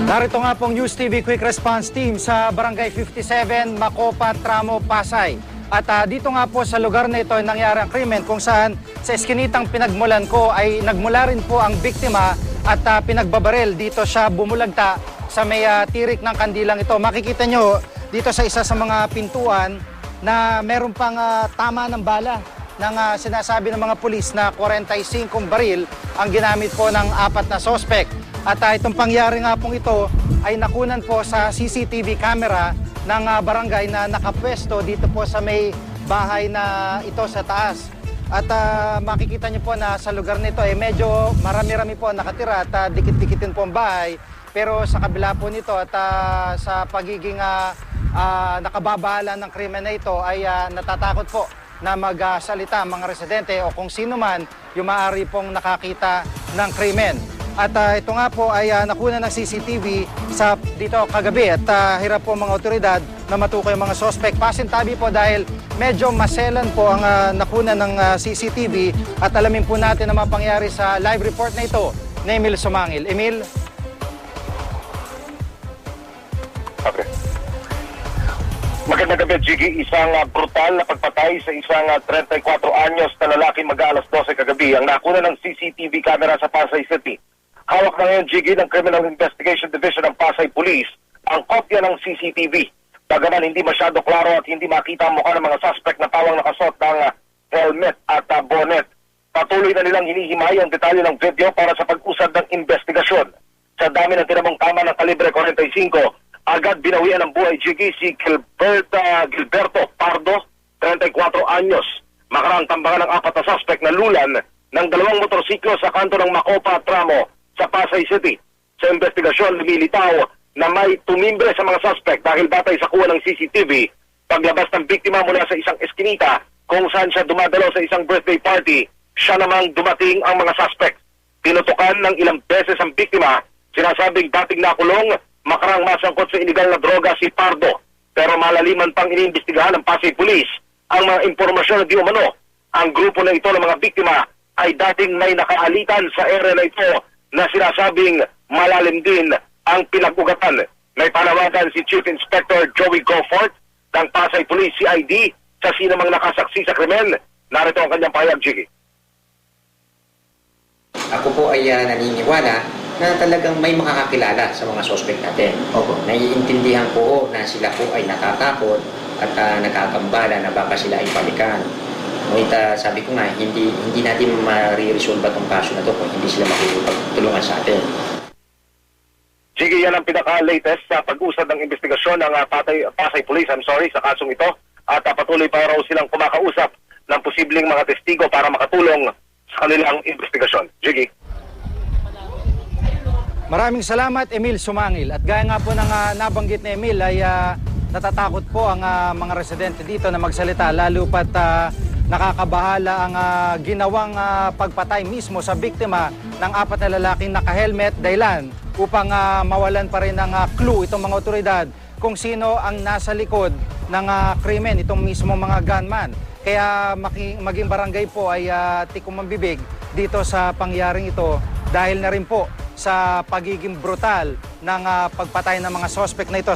Narito nga pong News TV Quick Response Team sa Barangay 57, Macopa, Tramo, Pasay. At dito nga po sa lugar na ito ay nangyari ang krimen kung saan sa eskinitang pinagmulan ko ay nagmula rin po ang biktima at pinagbabaril. Dito siya bumulagta sa may tirik ng kandilang ito. Makikita nyo dito sa isa sa mga pintuan na meron pang tama ng bala ng sinasabi ng mga pulis na 45 baril ang ginamit po ng 4 na sospek. At itong pangyari nga pong ito ay nakunan po sa CCTV camera ng barangay na nakapwesto dito po sa may bahay na ito sa taas. At makikita niyo po na sa lugar nito ay medyo marami-rami po nakatira at dikit-dikitin po ang bahay. Pero sa kabila po nito at sa pagiging nakababahala ng krimen na ito ay natatakot po na magsalita ang mga residente o kung sino man yung maaari pong nakakita ng krimen. At ito nga po ay nakuna ng CCTV sa dito kagabi at hirap po mga otoridad na matukoy ang mga suspect. Pasintabi po dahil medyo maselan po ang nakuna ng CCTV at alamin po natin ang mga pangyari sa live report na ito ni Emil Sumangil. Emil? Okay. Magandang gabi, Jiggy. Isang brutal na pagpatay sa isang 34 anyos na lalaki mag-aalas 12 kagabi ang nakuna ng CCTV camera sa Pasay City. Hawak na ngayon, Jiggy, ng Criminal Investigation Division ng Pasay Police ang kopya ng CCTV. Bagaman hindi masyado klaro at hindi makita ang mukha ng mga suspect na pawang nakasuot ng helmet at bonnet. Patuloy na nilang hinihimay ang detalye ng video para sa pag-usad ng investigasyon. Sa dami ng tinamong tama ng kalibre 45, agad binawian ng buhay, Jiggy, si Gilberto Pardo, 34 anyos. Makaraang tambangan ng 4 na suspect na lulan ng 2 motorsiklo sa kanto ng Macopa, Tramo, sa Pasay City. Sa investigasyon, lumilitaw na may tumimbre sa mga suspect dahil batay sa kuha ng CCTV, paglabas ng biktima mula sa isang eskinita kung saan siya dumadalo sa isang birthday party, siya namang dumating ang mga suspect. Tinutukan ng ilang beses ang biktima, sinasabing dating nakulong, makarang masangkot sa iligal na droga si Pardo. Pero malaliman pang iniimbestigahan ng Pasay Police ang mga impormasyon na di umano. Ang grupo na ito ng mga biktima ay dating may nakaalitan sa area na ito na sinasabing malalim din ang pinag-ugatan. May panawagan si Chief Inspector Joey Goforth ng Pasay Police CID sa sinamang nakasaksi sa krimen. Narito ang kanyang pahayag, Jiggy. Ako po ay naniniwala na talagang may makakakilala sa mga suspect natin. Opo. Naiintindihan ko na sila po ay natatakot at nakakambala na baka sila ay panikan. Ngunit sabi ko nga, hindi natin mariresolve itong kaso na ito kung hindi sila makikipagtulungan sa atin. Sige, yan ang pinaka-latest sa pag-usad ng investigasyon ng Pasay Police, sa kasong ito. At patuloy pa raw silang kumakausap ng posibleng mga testigo para makatulong sa kanilang investigasyon. Jiggy. Maraming salamat, Emil Sumangil. At gaya nga po ng nabanggit ni Emil ay natatakot po ang mga residente dito na magsalita lalo pat nakakabahala ang ginawang pagpatay mismo sa biktima ng 4 na lalaking naka-helmet dahilan upang mawalan pa rin ng clue itong mga otoridad kung sino ang nasa likod ng krimen, itong mismo mga gunman. Kaya maging barangay po ay tikom ang bibig dito sa pangyaring ito dahil na rin po sa pagiging brutal ng pagpatay ng mga suspect na ito.